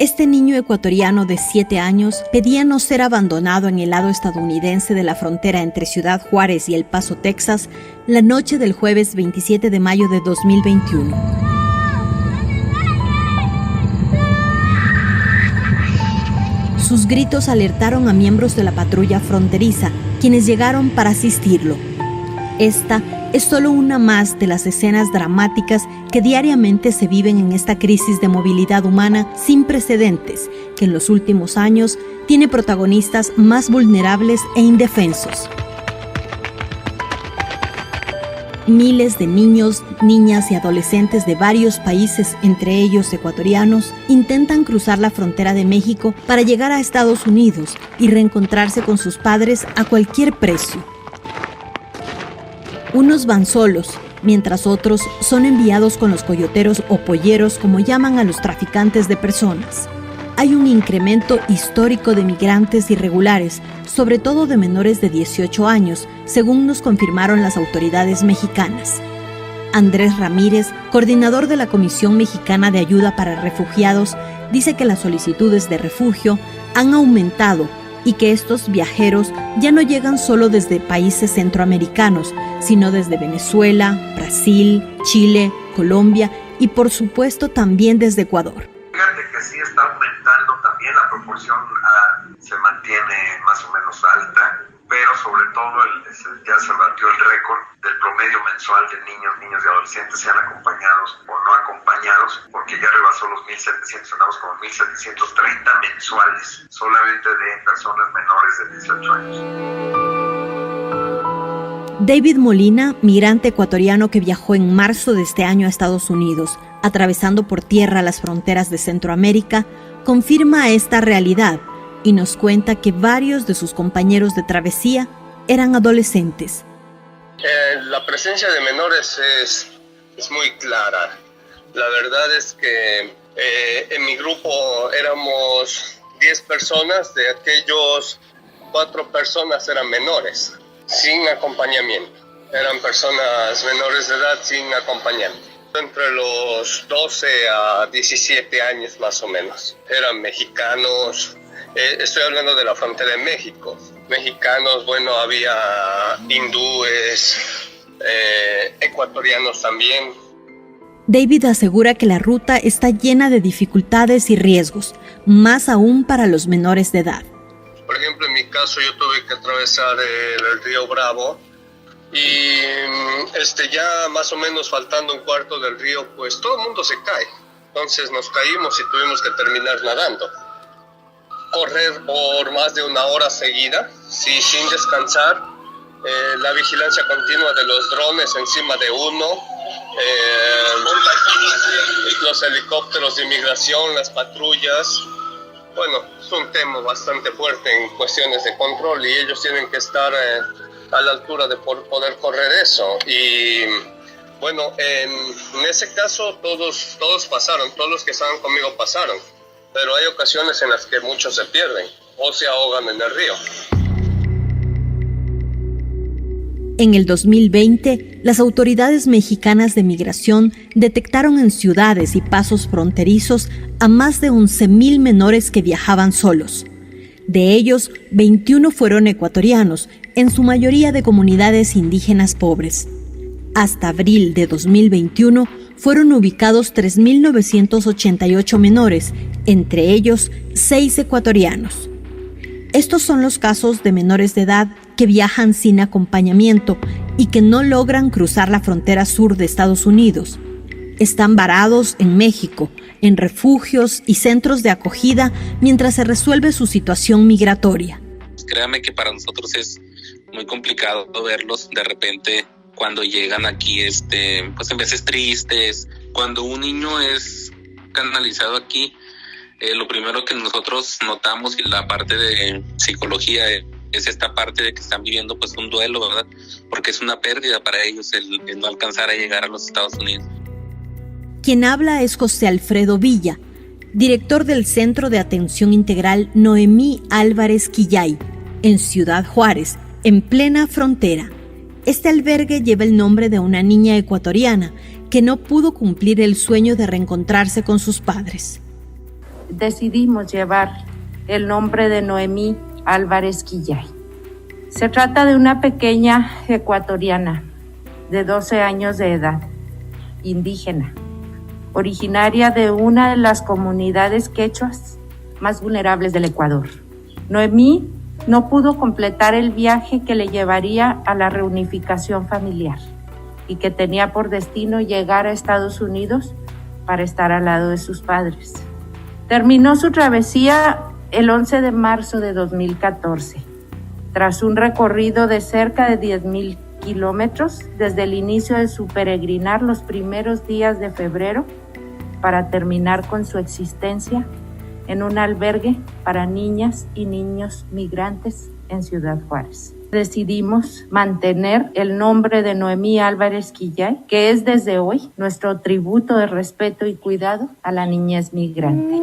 Este niño ecuatoriano de 7 años pedía no ser abandonado en el lado estadounidense de la frontera entre Ciudad Juárez y El Paso, Texas, la noche del jueves 27 de mayo de 2021. Sus gritos alertaron a miembros de la patrulla fronteriza, quienes llegaron para asistirlo. Esta es solo una más de las escenas dramáticas que diariamente se viven en esta crisis de movilidad humana sin precedentes, que en los últimos años tiene protagonistas más vulnerables e indefensos. Miles de niños, niñas y adolescentes de varios países, entre ellos ecuatorianos, intentan cruzar la frontera de México para llegar a Estados Unidos y reencontrarse con sus padres a cualquier precio. Unos van solos, mientras otros son enviados con los coyoteros o polleros, como llaman a los traficantes de personas. Hay un incremento histórico de migrantes irregulares, sobre todo de menores de 18 años, según nos confirmaron las autoridades mexicanas. Andrés Ramírez, coordinador de la Comisión Mexicana de Ayuda para Refugiados, dice que las solicitudes de refugio han aumentado y que estos viajeros ya no llegan solo desde países centroamericanos, sino desde Venezuela, Brasil, Chile, Colombia y por supuesto también desde Ecuador. Fíjate que sí está aumentando también, la proporción se mantiene más o menos alta, pero sobre todo ya se batió el récord del promedio mensual de niños y adolescentes, sean acompañados o no acompañados, porque ya rebasó los 1.700, andamos como 1.730 mensuales, solamente de personas menores de 18 años. David Molina, migrante ecuatoriano que viajó en marzo de este año a Estados Unidos, atravesando por tierra las fronteras de Centroamérica, confirma esta realidad y nos cuenta que varios de sus compañeros de travesía eran adolescentes. La presencia de menores es muy clara. La verdad es que en mi grupo éramos 10 personas, de aquellos 4 personas eran menores, sin acompañamiento. Eran personas menores de edad sin acompañamiento. Entre los 12 a 17 años más o menos. Eran mexicanos, estoy hablando de la frontera de México. Mexicanos, bueno, había hindúes, ecuatorianos también. David asegura que la ruta está llena de dificultades y riesgos, más aún para los menores de edad. Por ejemplo, en mi caso yo tuve que atravesar el río Bravo y ya más o menos faltando un cuarto del río, pues todo el mundo se cae. Entonces nos caímos y tuvimos que terminar nadando. Correr por más de 1 hora seguida, sí, sin descansar. La vigilancia continua de los drones encima de uno. Los helicópteros de inmigración, las patrullas. Bueno, es un tema bastante fuerte en cuestiones de control y ellos tienen que estar a la altura de poder correr eso. Y bueno, en ese caso todos pasaron, todos los que estaban conmigo pasaron, pero hay ocasiones en las que muchos se pierden o se ahogan en el río. En el 2020, las autoridades mexicanas de migración detectaron en ciudades y pasos fronterizos a más de 11,000 menores que viajaban solos. De ellos, 21 fueron ecuatorianos, en su mayoría de comunidades indígenas pobres. Hasta abril de 2021, fueron ubicados 3,988 menores, entre ellos 6 ecuatorianos. Estos son los casos de menores de edad que viajan sin acompañamiento y que no logran cruzar la frontera sur de Estados Unidos. Están varados en México, en refugios y centros de acogida mientras se resuelve su situación migratoria. Créame que para nosotros es muy complicado verlos de repente cuando llegan aquí, pues en veces tristes. Cuando un niño es canalizado aquí, lo primero que nosotros notamos, y la parte de psicología, es esta parte de que están viviendo pues un duelo, ¿verdad? Porque es una pérdida para ellos el no alcanzar a llegar a los Estados Unidos. Quien habla es José Alfredo Villa, director del Centro de Atención Integral Noemí Álvarez Quillay, en Ciudad Juárez, en plena frontera. Este albergue lleva el nombre de una niña ecuatoriana que no pudo cumplir el sueño de reencontrarse con sus padres. decidimos llevar el nombre de Noemí Álvarez Quillay. Se trata de una pequeña ecuatoriana de 12 años de edad, indígena, originaria de una de las comunidades quechuas más vulnerables del Ecuador. Noemí no pudo completar el viaje que le llevaría a la reunificación familiar y que tenía por destino llegar a Estados Unidos para estar al lado de sus padres. Terminó su travesía el 11 de marzo de 2014, tras un recorrido de cerca de 10,000 kilómetros desde el inicio de su peregrinar los primeros días de febrero para terminar con su existencia en un albergue para niñas y niños migrantes en Ciudad Juárez. Decidimos mantener el nombre de Noemí Álvarez Quillay, que es desde hoy nuestro tributo de respeto y cuidado a la niñez migrante.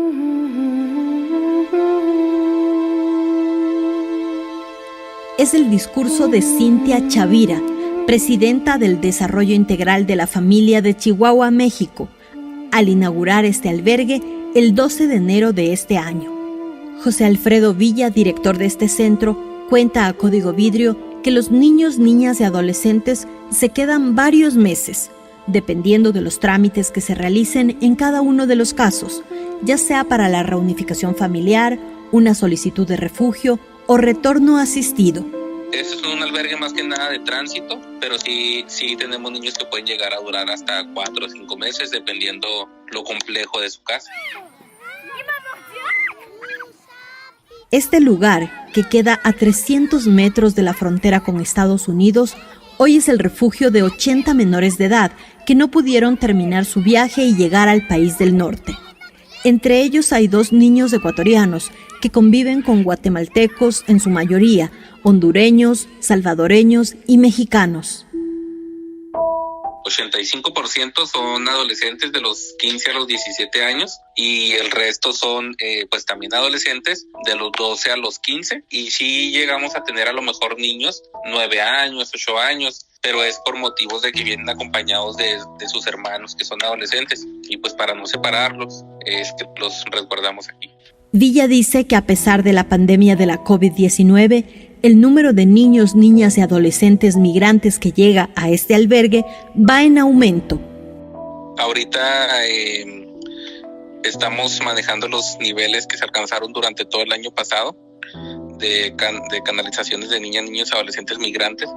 Es el discurso de Cintia Chavira, presidenta del Desarrollo Integral de la Familia de Chihuahua, México, al inaugurar este albergue el 12 de enero de este año. José Alfredo Villa, director de este centro, cuenta a Código Vidrio que los niños, niñas y adolescentes se quedan varios meses, dependiendo de los trámites que se realicen en cada uno de los casos, ya sea para la reunificación familiar, una solicitud de refugio o retorno asistido. Este es un albergue más que nada de tránsito, pero sí tenemos niños que pueden llegar a durar hasta 4 o 5 meses, dependiendo lo complejo de su casa. Este lugar, que queda a 300 metros de la frontera con Estados Unidos, hoy es el refugio de 80 menores de edad que no pudieron terminar su viaje y llegar al país del norte. Entre ellos hay 2 niños ecuatorianos que conviven con guatemaltecos en su mayoría, hondureños, salvadoreños y mexicanos. 85% son adolescentes de los 15 a los 17 años y el resto son pues también adolescentes de los 12 a los 15, y sí llegamos a tener a lo mejor niños 9 años, 8 años, pero es por motivos de que vienen acompañados de sus hermanos que son adolescentes, y pues para no separarlos es que los resguardamos aquí. Villa dice que a pesar de la pandemia de la COVID-19, el número de niños, niñas y adolescentes migrantes que llega a este albergue va en aumento. Ahorita estamos manejando los niveles que se alcanzaron durante todo el año pasado de canalizaciones de niñas, niños y adolescentes migrantes.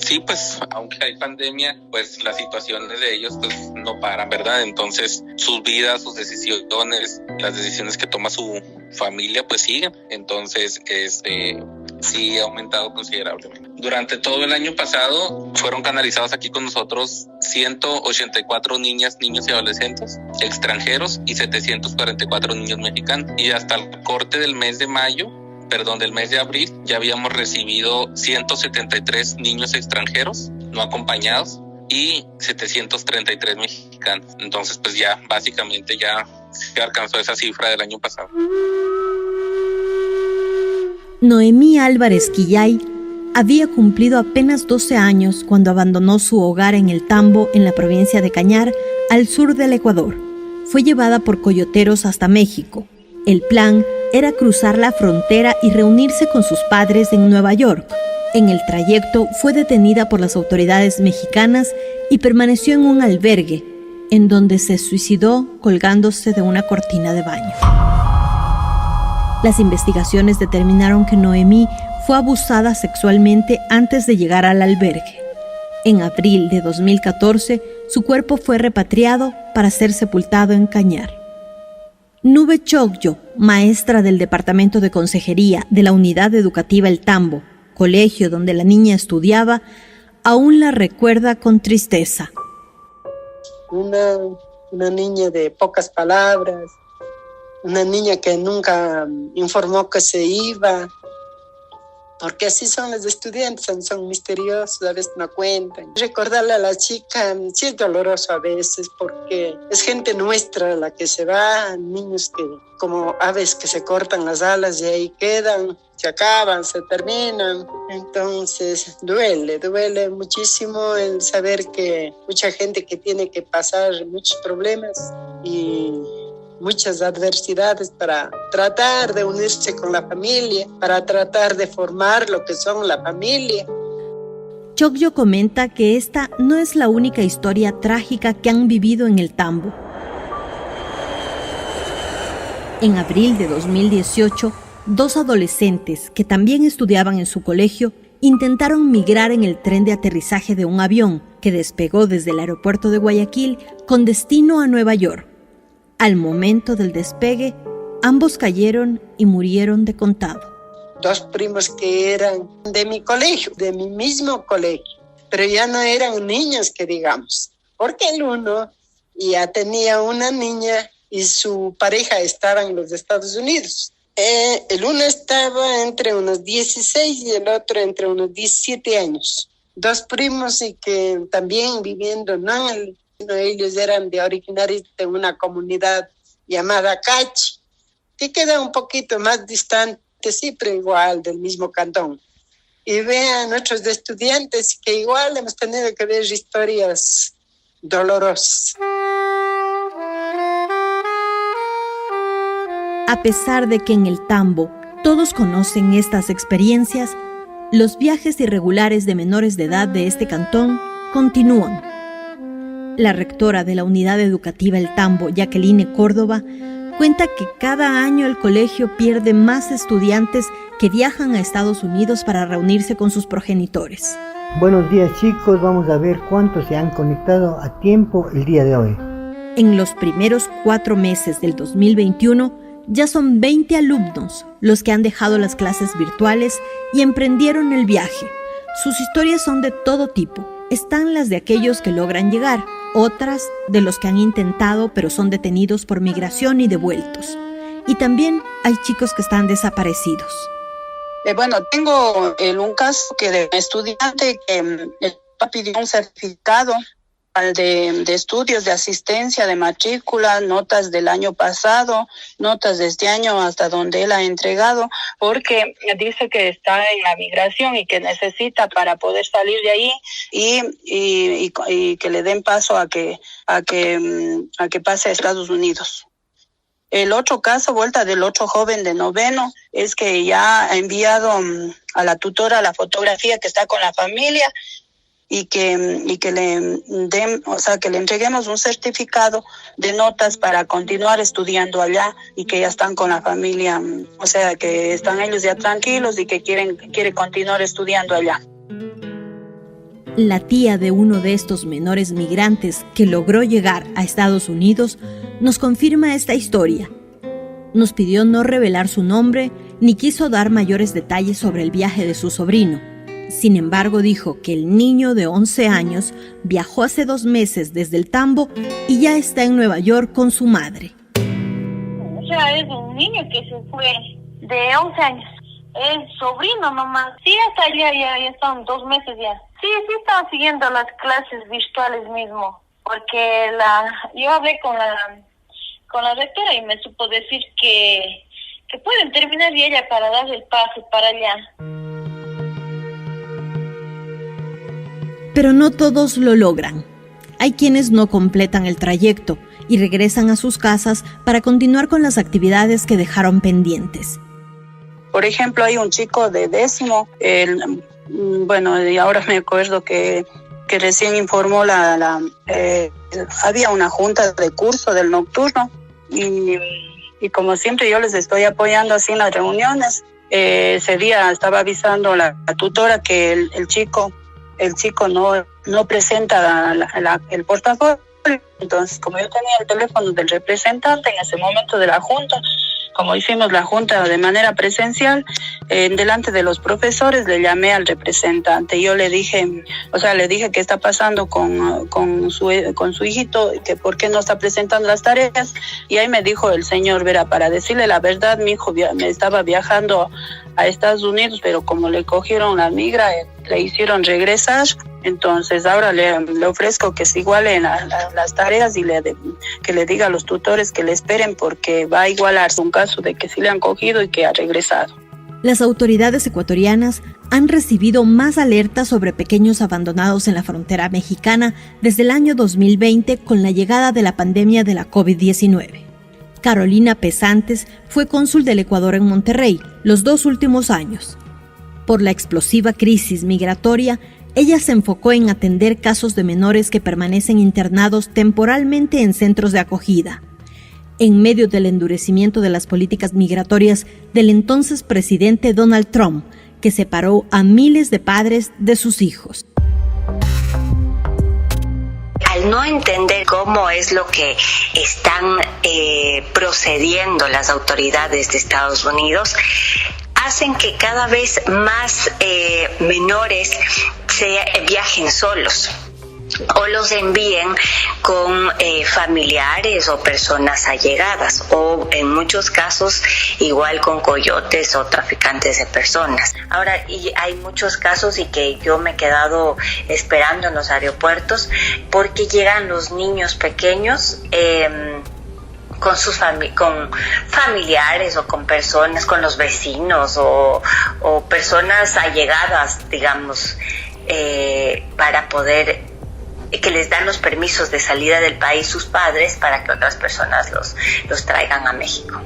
Sí, pues aunque hay pandemia, pues las situaciones de ellos pues no paran, ¿verdad? Entonces sus vidas, sus decisiones, las decisiones que toma su familia pues siguen. Entonces sí ha aumentado considerablemente. Durante todo el año pasado fueron canalizados aquí con nosotros 184 niñas, niños y adolescentes extranjeros y 744 niños mexicanos. Y hasta el corte del mes de abril, ya habíamos recibido 173 niños extranjeros no acompañados y 733 mexicanos. Entonces, pues ya básicamente ya se alcanzó esa cifra del año pasado. Noemí Álvarez Quillay había cumplido apenas 12 años cuando abandonó su hogar en el Tambo, en la provincia de Cañar, al sur del Ecuador. Fue llevada por coyoteros hasta México. El plan era cruzar la frontera y reunirse con sus padres en Nueva York. En el trayecto fue detenida por las autoridades mexicanas y permaneció en un albergue, en donde se suicidó colgándose de una cortina de baño. Las investigaciones determinaron que Noemí fue abusada sexualmente antes de llegar al albergue. En abril de 2014, su cuerpo fue repatriado para ser sepultado en Cañar. Nube Chocyo, maestra del Departamento de Consejería de la Unidad Educativa El Tambo, colegio donde la niña estudiaba, aún la recuerda con tristeza. Una niña de pocas palabras, una niña que nunca informó que se iba, porque así son los estudiantes, son misteriosos, a veces no cuentan. Recordarle a la chica sí es doloroso a veces, porque es gente nuestra la que se va, niños que como aves que se cortan las alas y ahí quedan, se acaban, se terminan. Entonces duele muchísimo el saber que mucha gente que tiene que pasar muchos problemas y muchas adversidades para tratar de unirse con la familia, para tratar de formar lo que son la familia. Chocyo comenta que esta no es la única historia trágica que han vivido en el Tambo. En abril de 2018, 2 adolescentes que también estudiaban en su colegio intentaron migrar en el tren de aterrizaje de un avión que despegó desde el aeropuerto de Guayaquil con destino a Nueva York. Al momento del despegue, ambos cayeron y murieron de contado. 2 primos que eran de mi colegio, de mi mismo colegio, pero ya no eran niños que digamos, porque el uno ya tenía una niña y su pareja estaba en los Estados Unidos. El uno estaba entre unos 16 y el otro entre unos 17 años. 2 primos y que también viviendo, ¿no? Ellos eran originarios de una comunidad llamada Cachi, que queda un poquito más distante, sí, pero igual del mismo cantón. Y vean nuestros estudiantes que igual hemos tenido que ver historias dolorosas. A pesar de que en el Tambo todos conocen estas experiencias, los viajes irregulares de menores de edad de este cantón continúan. La rectora de la Unidad Educativa El Tambo, Jacqueline Córdoba, cuenta que cada año el colegio pierde más estudiantes que viajan a Estados Unidos para reunirse con sus progenitores. Buenos días, chicos, vamos a ver cuántos se han conectado a tiempo el día de hoy. En los primeros 4 meses del 2021, ya son 20 alumnos los que han dejado las clases virtuales y emprendieron el viaje. Sus historias son de todo tipo. Están las de aquellos que logran llegar, otras de los que han intentado pero son detenidos por migración y devueltos. Y también hay chicos que están desaparecidos. Bueno, tengo un caso que de un estudiante que el papá pidió un certificado de estudios, de asistencia, de matrícula, notas del año pasado, notas de este año hasta donde él ha entregado, porque dice que está en la migración y que necesita para poder salir de ahí y que le den paso a que pase a Estados Unidos. El otro caso, vuelta del otro joven de 9º, es que ya ha enviado a la tutora la fotografía que está con la familia y que le den, o sea, que le entreguemos un certificado de notas para continuar estudiando allá y que ya están con la familia, o sea, que están ellos ya tranquilos y que quiere continuar estudiando allá. La tía de uno de estos menores migrantes que logró llegar a Estados Unidos nos confirma esta historia. Nos pidió no revelar su nombre ni quiso dar mayores detalles sobre el viaje de su sobrino. Sin embargo, dijo que el niño de 11 años viajó hace 2 meses desde el Tambo y ya está en Nueva York con su madre. O sea, es un niño que se fue de 11 años. Es sobrino nomás. Sí, hasta allá ya están 2 meses ya. Sí, estaba siguiendo las clases virtuales mismo. Porque yo hablé con la rectora y me supo decir que pueden terminar y ella para darle el pase para allá. Pero no todos lo logran. Hay quienes no completan el trayecto y regresan a sus casas para continuar con las actividades que dejaron pendientes. Por ejemplo, hay un chico de 10º, y ahora me acuerdo que recién informó había una junta de curso del nocturno y como siempre yo les estoy apoyando así en las reuniones. Ese día estaba avisando la tutora que el chico no presenta el portafolio. Entonces, como yo tenía el teléfono del representante en ese momento de la junta, como hicimos la junta de manera presencial, delante de los profesores le llamé al representante. Yo le dije qué está pasando con su hijito, que por qué no está presentando las tareas. Y ahí me dijo el señor, verá, para decirle la verdad, mi hijo me estaba viajando a Estados Unidos, pero como le cogieron la migra, le hicieron regresar. Entonces ahora le ofrezco que se igualen las tareas y que le diga a los tutores que le esperen, porque va a igualarse un caso de que sí le han cogido y que ha regresado. Las autoridades ecuatorianas han recibido más alertas sobre pequeños abandonados en la frontera mexicana desde el año 2020 con la llegada de la pandemia de la COVID-19. Carolina Pesantes fue cónsul del Ecuador en Monterrey los 2 últimos años. Por la explosiva crisis migratoria, ella se enfocó en atender casos de menores que permanecen internados temporalmente en centros de acogida. En medio del endurecimiento de las políticas migratorias del entonces presidente Donald Trump, que separó a miles de padres de sus hijos. Al no entender cómo es lo que están procediendo las autoridades de Estados Unidos, hacen que cada vez más menores viajen solos o los envíen con familiares o personas allegadas, o en muchos casos igual con coyotes o traficantes de personas. Ahora, y hay muchos casos y que yo me he quedado esperando en los aeropuertos porque llegan los niños pequeños con sus con familiares o con personas, con los vecinos o personas allegadas, digamos, para poder que les dan los permisos de salida del país sus padres para que otras personas los traigan a México.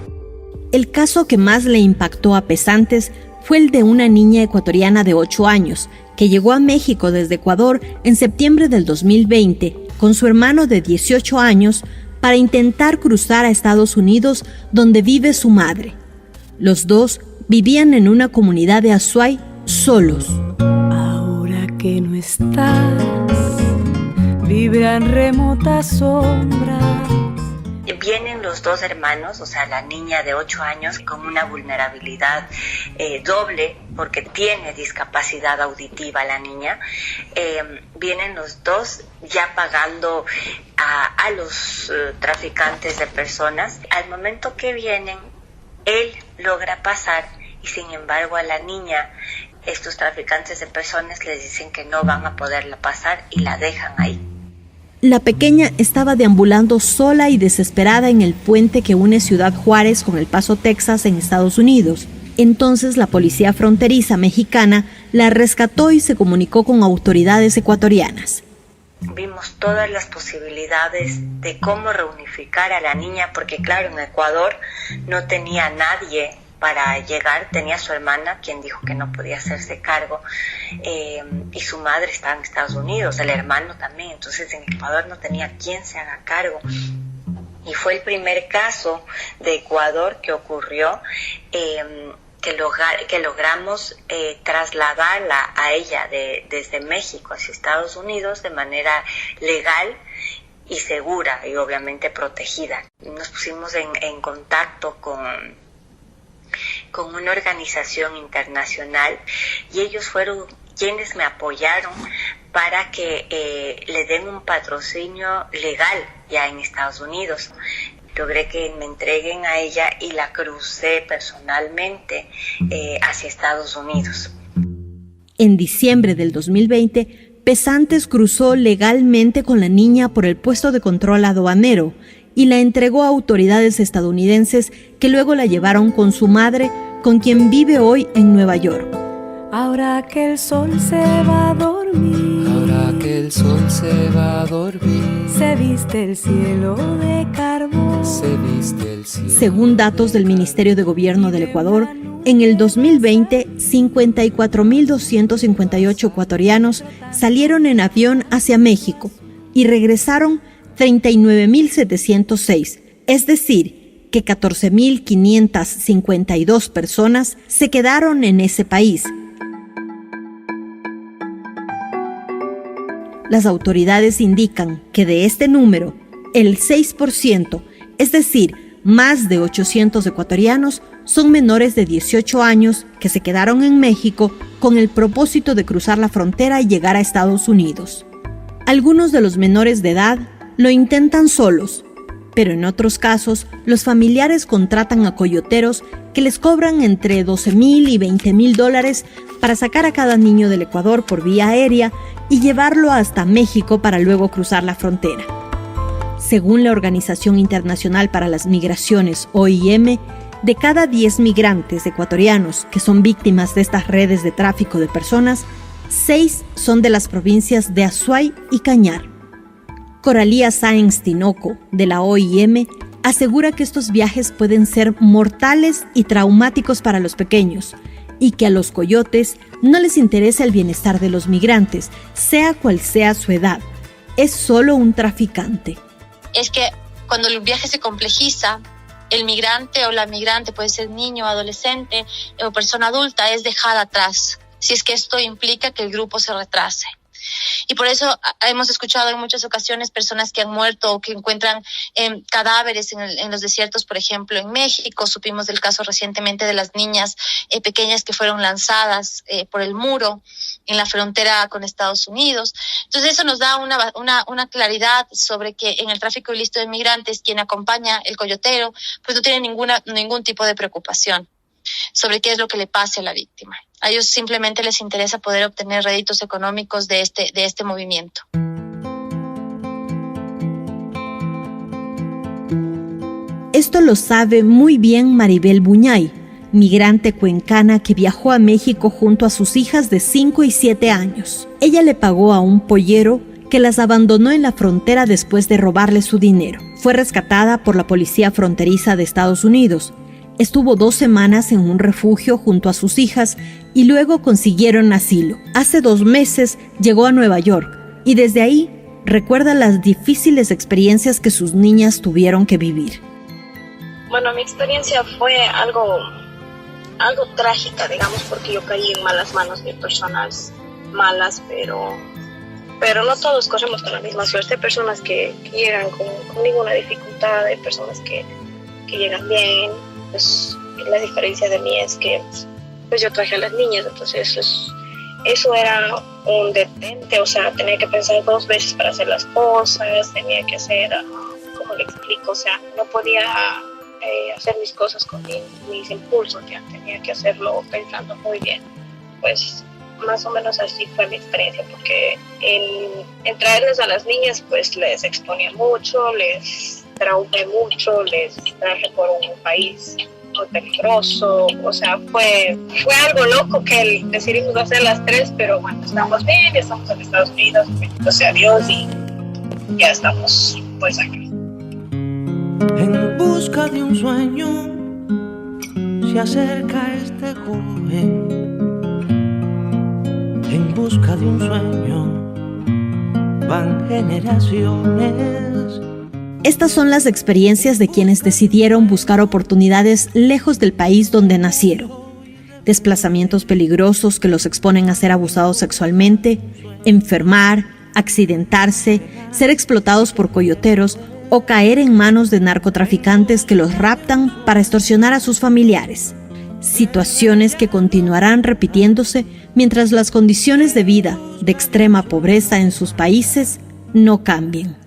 El caso que más le impactó a Pesantes fue el de una niña ecuatoriana de 8 años que llegó a México desde Ecuador en septiembre del 2020 con su hermano de 18 años para intentar cruzar a Estados Unidos, donde vive su madre. Los dos vivían en una comunidad de Azuay solos. Ahora que no estás, vibran remotas sombras. Vienen los dos hermanos, o sea, la niña de 8 años con una vulnerabilidad doble, porque tiene discapacidad auditiva la niña. Vienen los dos ya pagando a los traficantes de personas. Al momento que vienen, él logra pasar y sin embargo a la niña, estos traficantes de personas les dicen que no van a poderla pasar y la dejan ahí. La pequeña estaba deambulando sola y desesperada en el puente que une Ciudad Juárez con El Paso, Texas, en Estados Unidos. Entonces la policía fronteriza mexicana la rescató y se comunicó con autoridades ecuatorianas. Vimos todas las posibilidades de cómo reunificar a la niña, porque claro, en Ecuador no tenía nadie para llegar, tenía a su hermana, quien dijo que no podía hacerse cargo, y su madre estaba en Estados Unidos, el hermano también, entonces en Ecuador no tenía quien se haga cargo. Y fue el primer caso de Ecuador que ocurrió, que logramos trasladarla a ella desde México hacia Estados Unidos de manera legal y segura y obviamente protegida. Nos pusimos en contacto con una organización internacional y ellos fueron quienes me apoyaron para que le den un patrocinio legal ya en Estados Unidos. Logré que me entreguen a ella y la crucé personalmente hacia Estados Unidos. En diciembre del 2020, Pesantes cruzó legalmente con la niña por el puesto de control aduanero y la entregó a autoridades estadounidenses que luego la llevaron con su madre, con quien vive hoy en Nueva York. Ahora que el sol se va a dormir, ahora que el sol se va a dormir, se viste el cielo de carbón, se viste el cielo. Según datos del Ministerio de Gobierno del Ecuador, en el 2020, 54.258 ecuatorianos salieron en avión hacia México y regresaron 39.706, es decir, que 14.552 personas se quedaron en ese país. Las autoridades indican que de este número, el 6%, es decir, más de 800 ecuatorianos, son menores de 18 años que se quedaron en México con el propósito de cruzar la frontera y llegar a Estados Unidos. Algunos de los menores de edad lo intentan solos, pero en otros casos los familiares contratan a coyoteros que les cobran entre $12,000 y $20,000 para sacar a cada niño del Ecuador por vía aérea y llevarlo hasta México para luego cruzar la frontera. Según la Organización Internacional para las Migraciones, OIM, de cada 10 migrantes ecuatorianos que son víctimas de estas redes de tráfico de personas, 6 son de las provincias de Azuay y Cañar. Coralía Sáenz Tinoco, de la OIM, asegura que estos viajes pueden ser mortales y traumáticos para los pequeños y que a los coyotes no les interesa el bienestar de los migrantes, sea cual sea su edad. Es solo un traficante. Es que cuando el viaje se complejiza, el migrante o la migrante, puede ser niño, adolescente o persona adulta, es dejada atrás, si es que esto implica que el grupo se retrase. Y por eso hemos escuchado en muchas ocasiones personas que han muerto o que encuentran cadáveres en los desiertos, por ejemplo, en México. Supimos del caso recientemente de las niñas pequeñas que fueron lanzadas por el muro en la frontera con Estados Unidos. Entonces eso nos da una claridad sobre que en el tráfico ilícito de migrantes, quien acompaña el coyotero, pues no tiene ningún tipo de preocupación sobre qué es lo que le pase a la víctima. A ellos simplemente les interesa poder obtener réditos económicos de este movimiento. Esto lo sabe muy bien Maribel Buñay, migrante cuencana que viajó a México junto a sus hijas de 5 y 7 años. Ella le pagó a un pollero que las abandonó en la frontera después de robarle su dinero. Fue rescatada por la policía fronteriza de Estados Unidos. Estuvo 2 semanas en un refugio junto a sus hijas y luego consiguieron asilo. Hace 2 meses llegó a Nueva York y desde ahí recuerda las difíciles experiencias que sus niñas tuvieron que vivir. Bueno, mi experiencia fue algo trágica, digamos, porque yo caí en malas manos de personas malas, pero no todos corremos con la misma suerte. Hay personas que llegan con ninguna dificultad, hay personas que llegan bien. Pues la diferencia de mí es que pues yo traje a las niñas, entonces eso era un detente, o sea, tenía que pensar 2 veces para hacer las cosas, tenía que hacer, ¿cómo le explico? O sea, no podía hacer mis cosas con mis impulsos, ya tenía que hacerlo pensando muy bien. Pues más o menos así fue mi experiencia, porque en traerles a las niñas pues les exponía mucho, les traumé mucho, les traje por un país muy peligroso, o sea, fue algo loco que decidimos hacer las 3, pero bueno, estamos bien, ya estamos en Estados Unidos, bendito sea Dios, y ya estamos pues acá. En busca de un sueño se acerca este joven, en busca de un sueño van generaciones. Estas son las experiencias de quienes decidieron buscar oportunidades lejos del país donde nacieron. Desplazamientos peligrosos que los exponen a ser abusados sexualmente, enfermar, accidentarse, ser explotados por coyoteros o caer en manos de narcotraficantes que los raptan para extorsionar a sus familiares. Situaciones que continuarán repitiéndose mientras las condiciones de vida de extrema pobreza en sus países no cambien.